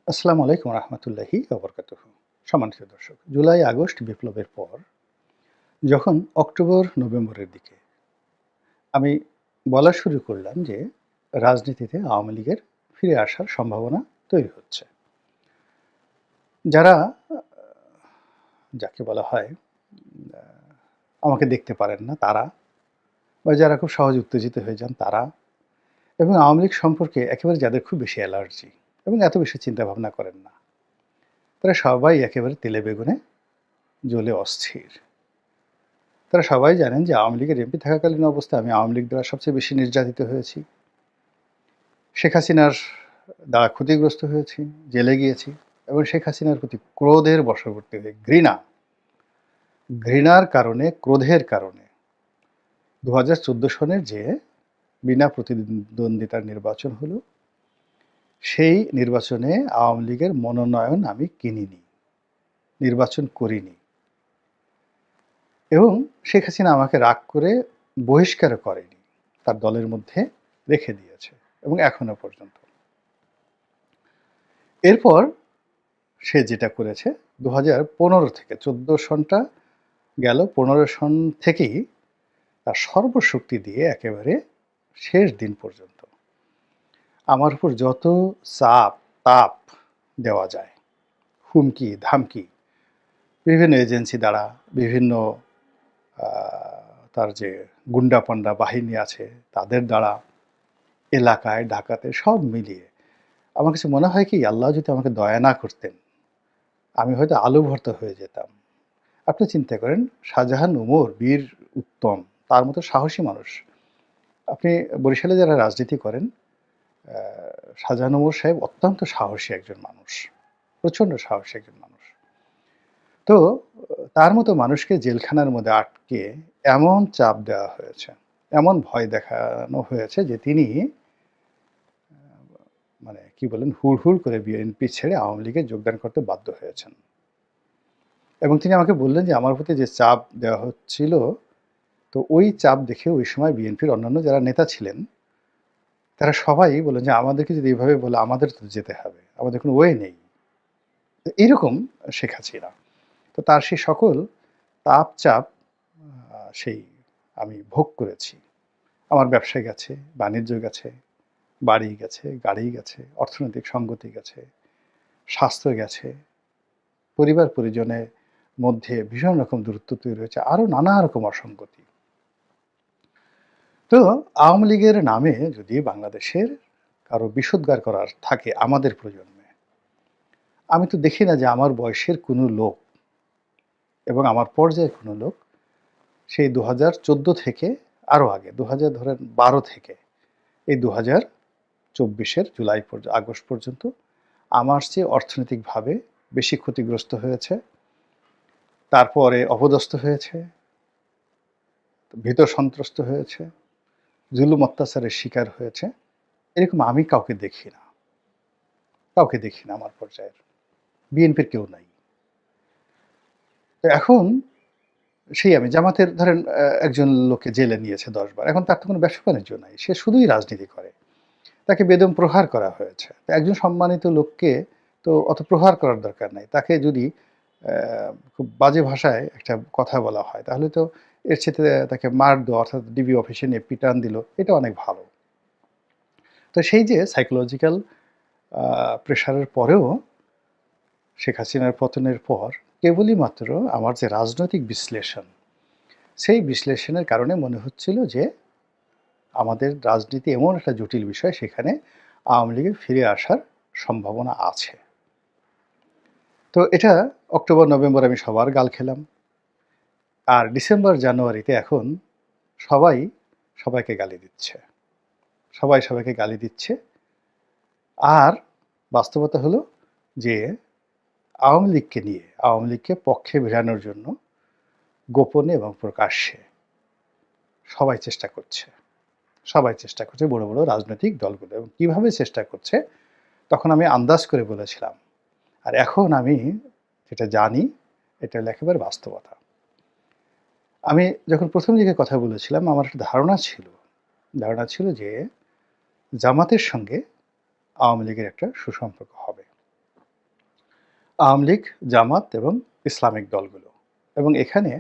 আসসালামু আলাইকুম রহমতুল্লাহি ওবরকাতুহু। সম্মানিত দর্শক, জুলাই আগস্ট বিপ্লবের পর যখন অক্টোবর নভেম্বরের দিকে আমি বলা শুরু করলাম যে রাজনীতিতে আওয়ামী লীগের ফিরে আসার সম্ভাবনা তৈরি হচ্ছে। যারা যাকে বলা হয় আমাকে দেখতে পারেন না তারা, বা যারা খুব সহজে উত্তেজিত হয়ে যান তারা, এবং আওয়ামী লীগ সম্পর্কে একেবারে যাদের খুব বেশি অ্যালার্জি এবং এত বেশি চিন্তা ভাবনা করেন না, তারা সবাই একেবারে তেলে বেগুনে জ্বলে অস্থির। তারা সবাই জানেন যে আওয়ামী লীগের এমপি থাকাকালীন অবস্থায় আমি আওয়ামী লীগ দ্বারা সবচেয়ে বেশি নির্যাতিত হয়েছি। শেখ হাসিনার দ্বারা ক্ষতিগ্রস্ত হয়েছি, জেলে গিয়েছি এবং শেখ হাসিনার প্রতি ক্রোধের বশবর্তী হয়ে ঘৃণার কারণে, ক্রোধের কারণে 2014 সনের যে বিনা প্রতিদ্বন্দ্বিতার নির্বাচন হলো, সেই নির্বাচনে আওয়ামী লীগের মনোনয়ন আমি কিনিনি, নির্বাচন করিনি, এবং শেখ হাসিনা আমাকে রাগ করে বহিষ্কার করেনি, তার দলের মধ্যে রেখে দিয়েছে এবং এখনো পর্যন্ত। এরপর সে যেটা করেছে 2015 থেকে 14 সনটা গেল, 15 সন থেকেই তার সর্বশক্তি দিয়ে একেবারে শেষ দিন পর্যন্ত আমার উপর যত চাপ তাপ দেওয়া যায়, হুমকি ধামকি, বিভিন্ন এজেন্সি দ্বারা, বিভিন্ন তার যে গুন্ডা পান্ডা বাহিনী আছে তাদের দ্বারা, এলাকায় ডাকাতে সব মিলিয়ে আমার কাছে মনে হয় কি, আল্লাহ যদি আমাকে দয়া না করতেন আমি হয়তো আলু ভর্তা হয়ে যেতাম। আপনি চিন্তা করেন, শাহজাহান ওমর বীর উত্তম, তার মতো সাহসী মানুষ। আপনি বরিশালে যারা রাজনীতি করেন, শাহজাহান ওমর সাহেব অত্যন্ত সাহসী একজন মানুষ, প্রচণ্ড সাহসী একজন মানুষ। তো তার মতো মানুষকে জেলখানার মধ্যে আটকে এমন চাপ দেওয়া হয়েছে, এমন ভয় দেখানো হয়েছে যে তিনি মানে কি বলেন, হুড় হুড় করে বিএনপি ছেড়ে আওয়ামী লীগে যোগদান করতে বাধ্য হয়েছেন। এবং তিনি আমাকে বললেন যে আমার প্রতি যে চাপ দেওয়া হচ্ছিল, তো ওই চাপ দেখে ওই সময় বিএনপির অন্যান্য যারা নেতা ছিলেন তারা সবাই বললেন যে আমাদেরকে যদি এইভাবে বলে আমাদের তো যেতে হবে, আমাদের কোনো ওয়ে নেই। এইরকম শেখ হাসিনা। তো তার সেই সকল তাপ চাপ সেই আমি ভোগ করেছি। আমার ব্যবসা গেছে, বাণিজ্য গেছে, বাড়ি গেছে, গাড়ি গেছে, অর্থনৈতিক সঙ্গতি গেছে, স্বাস্থ্য গেছে, পরিবার পরিজনের মধ্যে ভীষণ রকম দূরত্ব তৈরি হয়েছে, আরও নানা রকম অসঙ্গতি। তো আওয়ামী লীগের নামে যদি বাংলাদেশের কারো বিষোদ্গার করার থাকে আমাদের প্রজন্মে, আমি তো দেখি না যে আমার বয়সের কোনো লোক এবং আমার পর্যায়ের কোনো লোক সেই 2014 থেকে আরও আগে, 2012 থেকে এই 2024-এর জুলাই আগস্ট পর্যন্ত আমার চেয়ে অর্থনৈতিকভাবে বেশি ক্ষতিগ্রস্ত হয়েছে, তারপরে অপদস্থ হয়েছে, ভীত সন্ত্রস্ত হয়েছে, জুলুম অত্যাচারের শিকার হয়েছে, এরকম আমি কাউকে দেখি না, কাউকে দেখি না আমার পর্যায়ের। বিএনপির কেউ নাই। তো এখন সেই আমি জামাতের ধরেন একজন লোককে জেলে নিয়েছে 10 বার, এখন তার তো কোনো ব্যবসা বাণিজ্য নাই, সে শুধুই রাজনীতি করে, তাকে বেদম প্রহার করা হয়েছে। তো একজন সম্মানিত লোককে তো অত প্রহার করার দরকার নাই, তাকে যদি খুব বাজে ভাষায় একটা কথা বলা হয় তাহলে তো এর সাথে তাকে মার দেওয়া, অর্থাৎ ডিবি অফিসে নিয়ে পিটান দিল, এটা অনেক ভালো। তো সেই যে সাইকোলজিক্যাল প্রেশারের পরেও শেখ হাসিনার পতনের পর কেবলই মাত্র আমার যে রাজনৈতিক বিশ্লেষণ, সেই বিশ্লেষণের কারণে মনে হচ্ছিল যে আমাদের রাজনীতি এমন একটা জটিল বিষয়, সেখানে আওয়ামী লীগের ফিরে আসার সম্ভাবনা আছে। তো এটা অক্টোবর নভেম্বর আমি সবার গাল খেলাম, আর ডিসেম্বর জানুয়ারিতে এখন সবাই সবাইকে গালি দিচ্ছে, সবাই সবাইকে গালি দিচ্ছে। আর বাস্তবতা হলো যে আওয়ামী লীগকে নিয়ে, আওয়ামী লীগকে পক্ষে ভিড়ানোর জন্য গোপনে এবং প্রকাশ্যে সবাই চেষ্টা করছে, সবাই চেষ্টা করছে, বড় বড় রাজনৈতিক দলগুলো। এবং কীভাবে চেষ্টা করছে তখন আমি আন্দাজ করে বলেছিলাম, আর এখন আমি যেটা জানি এটা হলো একেবারে বাস্তবতা। আমি যখন প্রথম দিকে কথা বলেছিলাম আমার একটা ধারণা ছিল যে জামাতের সঙ্গে আওয়ামী লীগের একটা সুসম্পর্ক হবে, আওয়ামী লীগ, জামাত এবং ইসলামিক দলগুলো। এবং এখানে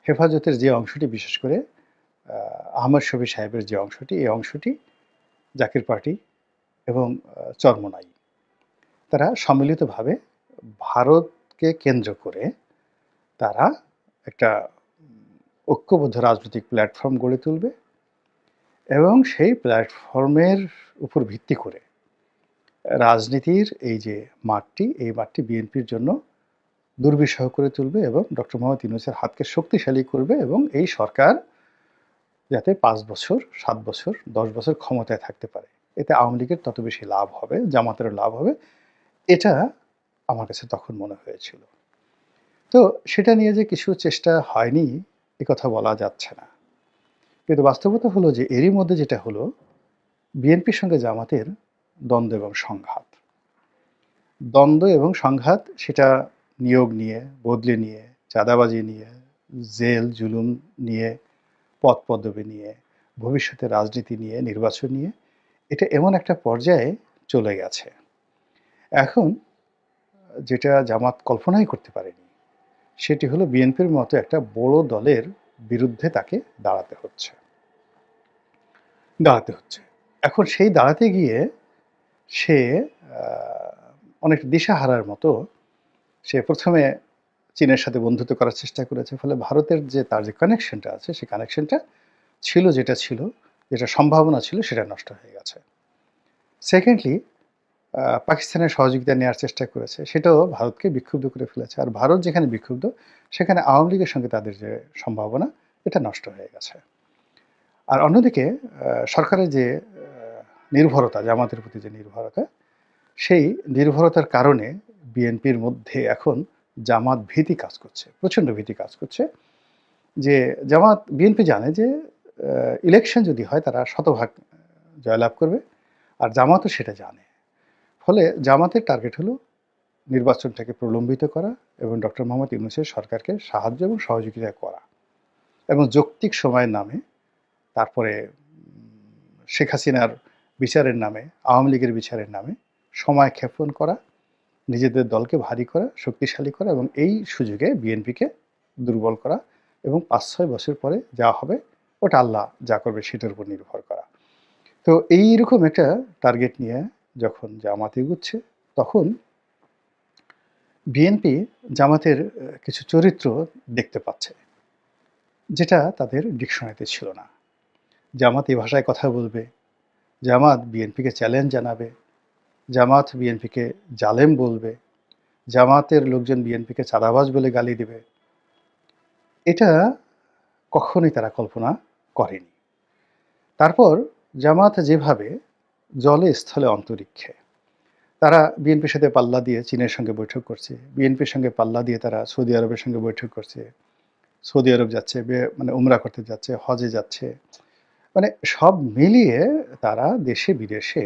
হেফাজতের যে অংশটি, বিশেষ করে আহমদ শফী সাহেবের যে অংশটি, এই অংশটি জাকির পার্টি এবং চরমোনাই, তারা সম্মিলিতভাবে ভারতকে কেন্দ্র করে তারা একটা ঐক্যবদ্ধ রাজনৈতিক প্ল্যাটফর্ম গড়ে তুলবে এবং সেই প্ল্যাটফর্মের উপর ভিত্তি করে রাজনীতির এই যে মাঠটি, এই মাঠটি বিএনপির জন্য দুর্বিষহ করে তুলবে এবং ডক্টর মোহাম্মদ ইউনূসের হাতকে শক্তিশালী করবে এবং এই সরকার যাতে ৫ বছর, ৭ বছর, ১০ বছর ক্ষমতায় থাকতে পারে। এতে আওয়ামী লীগের তত বেশি লাভ হবে, জামাতেরও লাভ হবে। এটা আমার কাছে তখন মনে হয়েছিল। তো সেটা নিয়ে যে কিছু চেষ্টা হয়নি, কথা বলা যাচ্ছে না। কিন্তু বাস্তবতা হলো যে এরই মধ্যে যেটা হলো, বিএনপির সঙ্গে জামাতের দ্বন্দ্ব এবং সংঘাত। দ্বন্দ্ব এবং সংঘাত সেটা নিয়োগ নিয়ে, বদলি নিয়ে, চাঁদাবাজি নিয়ে, জেল জুলুম নিয়ে, পদ পদবি নিয়ে, ভবিষ্যতের রাজনীতি নিয়ে, নির্বাচন নিয়ে, এটা এমন একটা পর্যায়ে চলে গেছে। এখন যেটা জামাত কল্পনাই করতে পারেনি, সেটি হলো বিএনপির মতো একটা বড় দলের বিরুদ্ধে তাকে দাঁড়াতে হচ্ছে। এখন সেই দাঁড়াতে গিয়ে সে অনেকটা দিশাহারার মতো, সে প্রথমে চীনের সাথে বন্ধুত্ব করার চেষ্টা করেছে। ফলে ভারতের যে তার যে কানেকশনটা আছে, সেই কানেকশনটা ছিল, যেটা সম্ভাবনা ছিল, সেটা নষ্ট হয়ে গেছে। সেকেন্ডলি, পাকিস্তানের সহযোগিতা নেওয়ার চেষ্টা করেছে, সেটাও ভারতকে বিক্ষুব্ধ করে ফেলেছে। আর ভারত যেখানে বিক্ষুব্ধ, সেখানে আওয়ামী লীগের সঙ্গে তাদের যে সম্ভাবনা, এটা নষ্ট হয়ে গেছে। আর অন্যদিকে সরকারের যে নির্ভরতা, জামাতের প্রতি যে নির্ভরতা, সেই নির্ভরতার কারণে বিএনপির মধ্যে এখন জামাত ভীতি কাজ করছে, প্রচণ্ড ভীতি কাজ করছে। যে বিএনপি জানে যে ইলেকশন যদি হয় তারা শতভাগ জয়লাভ করবে, আর জামাতও সেটা জানে। ফলে জামাতের টার্গেট হলো নির্বাচনটাকে প্রলম্বিত করা এবং ডক্টর মোহাম্মদ ইউনূসের সরকারকে সাহায্য এবং সহযোগিতা করা এবং যৌক্তিক সময়ের নামে, তারপরে শেখ হাসিনার বিচারের নামে, আওয়ামী লীগের বিচারের নামে সময় ক্ষেপণ করা, নিজেদের দলকে ভারী করা, শক্তিশালী করা এবং এই সুযোগে বিএনপিকে দুর্বল করা এবং ৫-৬ বছর পরে যা হবে ওটা আল্লাহ যা করবে সেটার উপর নির্ভর করা। তো এইরকম একটা টার্গেট নিয়ে যখন জামাত এগুচ্ছে, তখন বিএনপি জামাতের কিছু চরিত্র দেখতে পাচ্ছে, যেটা তাদের ডিকশনারিতে ছিল না। জামাত এই ভাষায় কথা বলবে, জামাত বিএনপিকে চ্যালেঞ্জ জানাবে, জামাত বিএনপিকে জালেম বলবে, জামাতের লোকজন বিএনপিকে চাঁদাবাজ বলে গালি দেবে। এটা কখনোই তারা কল্পনা করেনি। তারপর জামাত যেভাবে জলে, স্থলে, অন্তরিক্ষে তারা বিএনপির সাথে পাল্লা দিয়ে চীনের সঙ্গে বৈঠক করছে, বিএনপির সঙ্গে পাল্লা দিয়ে তারা সৌদি আরবের সঙ্গে বৈঠক করছে, সৌদি আরব যাচ্ছে, মানে উমরা করতে যাচ্ছে, হজে যাচ্ছে, মানে সব মিলিয়ে তারা দেশে বিদেশে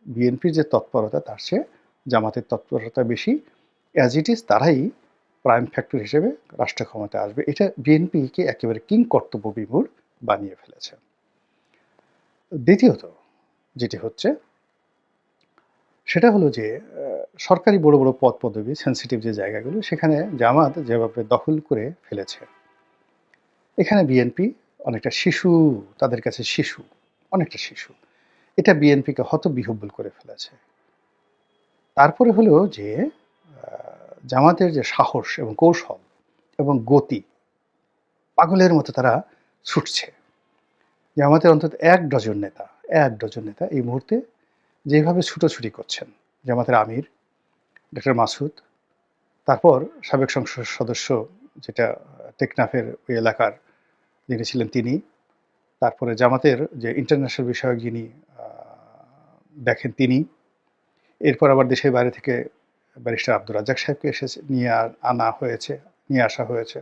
বিএনপির যে তৎপরতা, তার চেয়ে জামাতের তৎপরতা বেশি। অ্যাজ ইট ইজ তারাই প্রাইম ফ্যাক্টর হিসেবে রাষ্ট্র ক্ষমতায় আসবে, এটা বিএনপিকে একেবারে কিং কর্তব্য বিমূঢ় বানিয়ে ফেলেছে। দ্বিতীয়ত যেটি হচ্ছে, সেটা হলো যে সরকারি বড় বড় পদ পদবি, সেন্সিটিভ যে জায়গাগুলো, সেখানে জামাত যেভাবে দখল করে ফেলেছে, এখানে বিএনপি অনেকটা শিশু, তাদের কাছে শিশু, অনেকটা শিশু। এটা বিএনপিকে হতবিহ্বল করে ফেলেছে। তারপরে হলো যে জামাতের যে সাহস এবং কৌশল এবং গতি, পাগলের মতো তারা ছুটছে। জামাতের অন্তত ১ ডজন নেতা এই মুহূর্তে যেভাবে ছুটোছুটি করছেন, জামাতের আমির ডক্টর মাসুদ, তারপর সাবেক সংসদ সদস্য, যেটা টেকনাফের ওই এলাকার যিনি ছিলেন তিনি, তারপরে জামাতের যে ইন্টারন্যাশনাল বিষয়ক যিনি দেখেন তিনি, এরপর আবার দেশের বাইরে থেকে ব্যারিস্টার আব্দুর রাজ্জাক সাহেবকে নিয়ে আসা হয়েছে।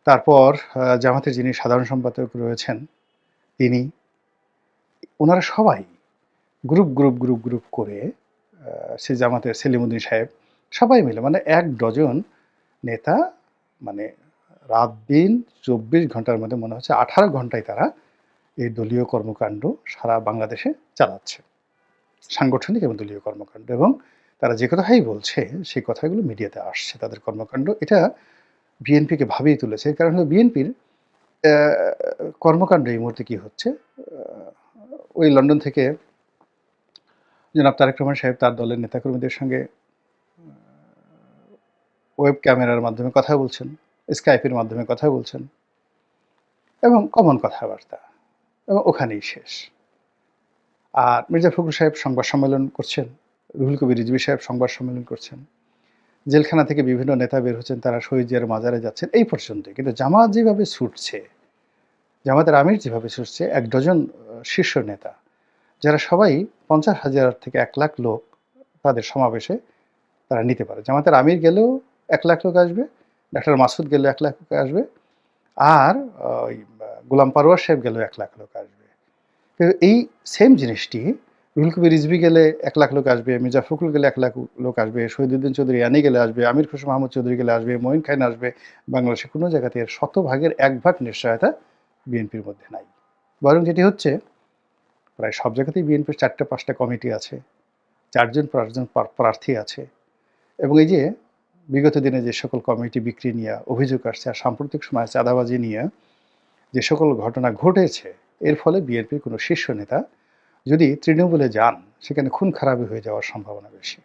তারপর জামাতের যিনি সাধারণ সম্পাদক রয়েছেন তিনি, ওনারা সবাই গ্রুপ করে সে জামাতের সেলিমউদ্দিন সাহেব, সবাই মিলে মানে ১ ডজন নেতা, মানে রাত দিন ২৪ ঘন্টার মধ্যে মনে হচ্ছে ১৮ ঘন্টায় তারা এই দলীয় কর্মকাণ্ড সারা বাংলাদেশে চালাচ্ছে, সাংগঠনিক এবং দলীয় কর্মকাণ্ড। এবং তারা যে কথাই বলছে সেই কথাগুলো মিডিয়াতে আসছে, তাদের কর্মকাণ্ড এটা বিএনপিকে ভাবিয়ে তুলেছে। এর কারণ হলো বিএনপির কর্মকাণ্ড এই মুহূর্তে কি হচ্ছে, ওই লন্ডন থেকে জনাব তারেক রহমান সাহেব তার দলের নেতাকর্মীদের সঙ্গে ওয়েব ক্যামেরার মাধ্যমে কথা বলছেন, স্কাইপের মাধ্যমে কথা বলছেন এবং কমন কথাবার্তা, এবং ওখানেই শেষ। আর মির্জা ফখরুল সাহেব সংবাদ সম্মেলন করছেন, রুহুল কবির রিজভী সাহেব সংবাদ সম্মেলন করছেন, জেলখানা থেকে বিভিন্ন নেতা বের হচ্ছেন, তারা শহীদ জিয়ার মাজারে যাচ্ছেন, এই পর্যন্তই। কিন্তু জামাত যেভাবে ছুটছে, জামাতের আমির যেভাবে ছুটছে, ১ ডজন শীর্ষ নেতা যারা সবাই ৫০,০০০ থেকে ১ লাখ লোক তাদের সমাবেশে তারা নিতে পারে। জামাতের আমির গেলেও ১ লাখ লোক আসবে, ডাক্তার মাসুদ গেলেও ১ লাখ লোক আসবে, আর ওই গোলাম পারওয়ার সাহেব গেলেও ১ লাখ লোক আসবে। কিন্তু এই সেম জিনিসটি রুহুল কবির রিজভী গেলে ১ লাখ লোক আসবে, মির্জা ফখরুল গেলে ১ লাখ লোক আসবে, শহীদুদ্দিন চৌধুরী আনি গেলে আসবে, আমির খসরু মাহমুদ চৌধুরী গেলে আসবে, মঈন খান আসবে। বাংলাদেশে কোনো জায়গাতে এর ১০০ ভাগের ১ ভাগ নিশ্চয়তা বিএনপির মধ্যে নাই। বরং যেটি হচ্ছে, প্রায় সব জায়গাতেই বিএনপির ৪টা-৫টা কমিটি আছে, ৪জন-৫জন প্রার্থী আছে, এবং এই যে বিগত দিনে যে সকল কমিটি বিক্রি নিয়ে অভিযোগ আসছে, আর সাম্প্রতিক সময়ে চাঁদাবাজি নিয়ে যে সকল ঘটনা ঘটেছে, এর ফলে বিএনপির কোনো শীর্ষ নেতা যদি তৃণমূলে যান, সেখানে খুন খারাপি হয়ে যাওয়ার সম্ভাবনা বেশি,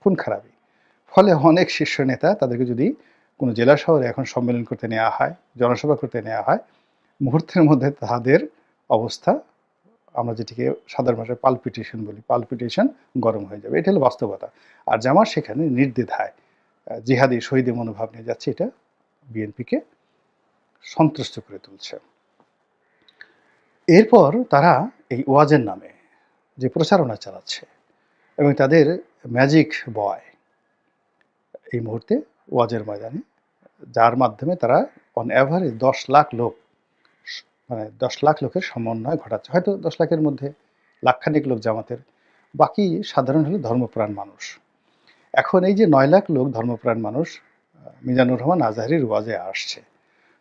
খুন খারাপি। ফলে অনেক শীর্ষ নেতা তাদেরকে যদি কোনো জেলা শহরে এখন সম্মেলন করতে নেওয়া হয়, জনসভা করতে নেওয়া হয়, মুহূর্তের মধ্যে তাদের অবস্থা, আমরা যেটিকে সাধারণ ভাষায় পালপিটেশন বলি, পালপিটেশন গরম হয়ে যাবে। এটা হলো বাস্তবতা। আর জামাত সেখানে নির্দ্বিধায় জিহাদি শহীদের মনোভাব নিয়ে যাচ্ছে, এটা বিএনপিকে সন্ত্রস্ত করে তুলছে। এরপর তারা এই ওয়াজের নামে যে প্রচারণা চালাচ্ছে, এবং তাদের ম্যাজিক বয় এই মুহূর্তে ওয়াজের ময়দানে, যার মাধ্যমে তারা অন অ্যাভারেজ ১০ লাখ লোক, মানে ১০ লাখ লোকের সমন্বয় ঘটাচ্ছে। হয়তো ১০ লাখের মধ্যে লাখখানিক লোক জামাতের, বাকি সাধারণ হলো ধর্মপ্রাণ মানুষ। এখন এই যে ৯ লাখ লোক ধর্মপ্রাণ মানুষ মিজানুর রহমান আজহারীর ওয়াজে আসছে,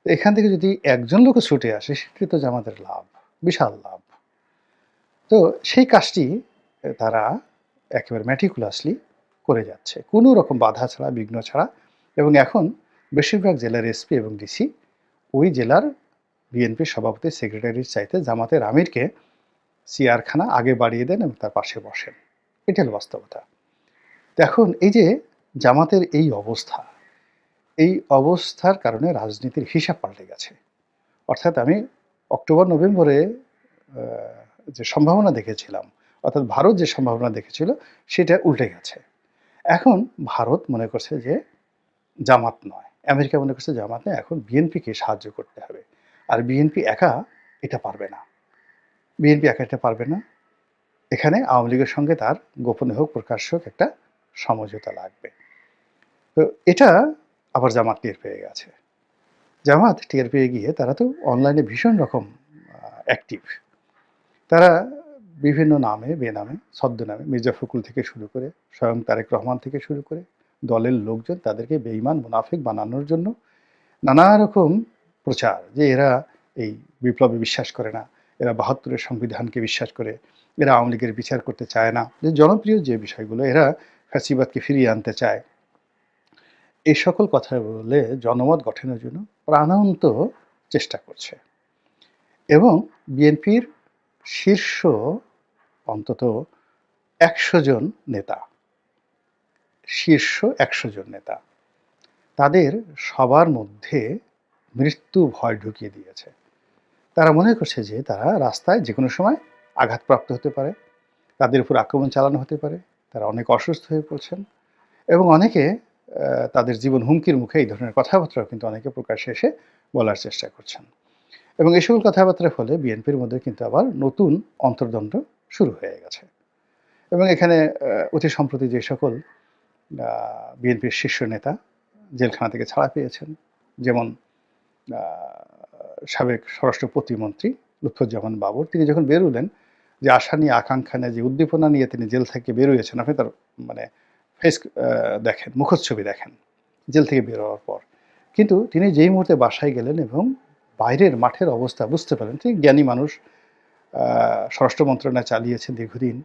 এখান থেকে যদি একজন লোকও ছুটে আসে, সেটি তো জামাতের লাভ, বিশাল লাভ। তো সেই কাজটি তারা একেবারে ম্যাটিকুলাসলি করে যাচ্ছে, কোনো রকম বাধা ছাড়া, বিঘ্ন ছাড়া। এবং এখন বেশিরভাগ জেলার এসপি এবং ডিসি ওই জেলার বিএনপির সভাপতি, সেক্রেটারির চাইতে জামাতের আমিরকে চেয়ারখানা আগে বাড়িয়ে দেন এবং তার পাশে বসেন। এটা হলো বাস্তবতা। তো এখন এই যে জামাতের এই অবস্থা, এই অবস্থার কারণে রাজনীতির হিসাব পাল্টে গেছে। অর্থাৎ আমি অক্টোবর-নভেম্বরে যে সম্ভাবনা দেখেছিলাম, অর্থাৎ ভারত যে সম্ভাবনা দেখেছিল, সেটা উল্টে গেছে। এখন ভারত মনে করছে যে জামাত নয়, আমেরিকা মনে করছে জামাত নয়, এখন বিএনপিকে সাহায্য করতে হবে। আর বিএনপি একা এটা পারবে না, বিএনপি একা এটা পারবে না। এখানে আওয়ামী লীগের সঙ্গে তার গোপনে হোক প্রকাশ্য হোক একটা সমঝোতা লাগবে। তো এটা আবার জামাত টের পেয়ে গেছে। জামাত টের পেয়ে গিয়ে তারা তো অনলাইনে ভীষণ রকম অ্যাক্টিভ। তারা বিভিন্ন নামে, বেনামে, ছদ্মনামে, মির্জা ফখরুল থেকে শুরু করে স্বয়ং তারেক রহমান থেকে শুরু করে দলের লোকজন তাদেরকে বেঈমান, মুনাফিক বানানোর জন্য নানা রকম প্রচার, যে এরা এই বিপ্লবে বিশ্বাস করে না, এরা ৭২-এর সংবিধানকে বিশ্বাস করে, এরা আওয়ামী লীগের বিচার করতে চায় না, যে জনপ্রিয় যে বিষয়গুলো, এরা ফ্যাসিবাদকে ফিরিয়ে আনতে চায়, এই সকল কথা বলে জনমত গঠনের জন্য প্রাণান্ত চেষ্টা করছে। এবং বিএনপির শীর্ষ অন্তত ১০০ জন নেতা, শীর্ষ ১০০ জন নেতা, তাদের সবার মধ্যে মৃত্যু ভয় ঢুকিয়ে দিয়েছে। তারা মনে করছে যে তারা রাস্তায় যে কোনো সময় আঘাতপ্রাপ্ত হতে পারে, তাদের উপর আক্রমণ চালানো হতে পারে, তারা অনেক অসুস্থ হয়ে পড়ছেন, এবং অনেকে তাদের জীবন হুমকির মুখে এই ধরনের কথাবার্তাও কিন্তু অনেকে প্রকাশ্যে এসে বলার চেষ্টা করছেন। এবং এই সকল কথাবার্তার ফলে বিএনপির মধ্যে কিন্তু আবার নতুন অন্তর্দ্বন্দ্ব শুরু হয়ে গেছে। এবং এখানে অতি সম্প্রতি যে সকল বিএনপির শীর্ষ নেতা জেলখানা থেকে ছাড়া পেয়েছেন, যেমন সাবেক স্বরাষ্ট্র প্রতিমন্ত্রী লুৎফুজ্জামান বাবর, তিনি যখন বেরোলেন, যে আশা নিয়ে, আকাঙ্ক্ষা নিয়ে, যে উদ্দীপনা নিয়ে তিনি জেল থেকে বেরোয়েছেন, আপনি তার মানে ফেস দেখেন, মুখচ্ছবি দেখেন জেল থেকে বেরোয়ার পর। কিন্তু তিনি যেই মুহূর্তে বাসায় গেলেন এবং বাইরের মাঠের অবস্থা বুঝতে পারেন, তিনি জ্ঞানী মানুষ, স্বরাষ্ট্র মন্ত্রণালয় চালিয়েছেন দীর্ঘদিন,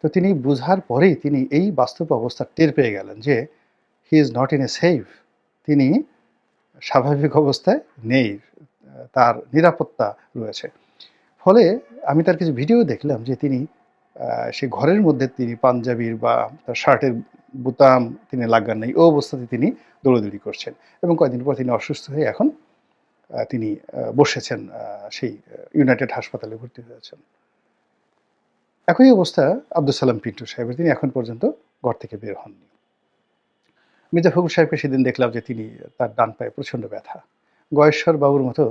তো তিনি বুঝার পরেই তিনি এই বাস্তব অবস্থা টের পেয়ে গেলেন যে he is not in a safe, তিনি স্বাভাবিক অবস্থায় নেই, তার নিরাপত্তা রয়েছে। ফলে আমি তার কিছু ভিডিও দেখলাম যে তিনি সে ঘরের মধ্যে তিনি পাঞ্জাবির বা তার শার্টের বোতাম তিনি লাগান নাই, ও অবস্থাতে তিনি দৌড়াদৌড়ি করছেন এবং কয়েকদিন পর তিনি অসুস্থ হয়ে এখন তিনি বসেছেন, সেই ইউনাইটেড হাসপাতালে ভর্তি হয়েছেন। একই অবস্থা আব্দুল সালাম পিন্টু সাহেবের, তিনি এখন পর্যন্ত ঘর থেকে বের হননি। মির্জা ফখরুল সাহেবকে সেদিন দেখলাম যে তিনি তার ডান পায়ে প্রচণ্ড ব্যথা। গয়েশ্বর বাবুর মতো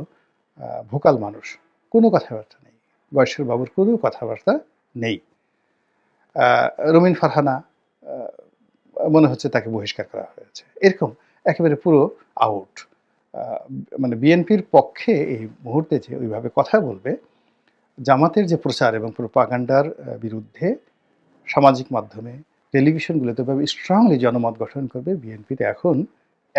ভোকাল মানুষ, কোনো কথাবার্তা নেই। গয়েশ্বর বাবুর কোনো কথাবার্তা নেই। রুমিন ফারহানা মনে হচ্ছে তাকে বহিষ্কার করা হয়েছে। এরকম একেবারে পুরো আউট। মানে বিএনপির পক্ষে এই মুহূর্তে যে ওইভাবে কথা বলবে, জামাতের যে প্রচার এবং প্রোপাগান্ডার বিরুদ্ধে সামাজিক মাধ্যমে, টেলিভিশনগুলোতে এভাবে স্ট্রংলি জনমত গঠন করবে, বিএনপিতে এখন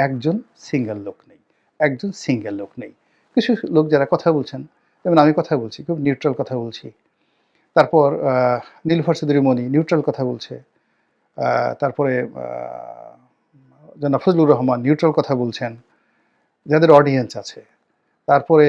একজন সিঙ্গেল লোক নেই। একজন সিঙ্গেল লোক নেই। কিছু লোক যারা কথা বলছেন, যেমন আমি কথা বলছি, খুব নিউট্রাল কথা বলছি। তারপর নীলুফার চৌধুরী মনি নিউট্রাল কথা বলছে। তারপরে জনাব ফজলুর রহমান নিউট্রাল কথা বলছেন, যাদের অডিয়েন্স আছে। তারপরে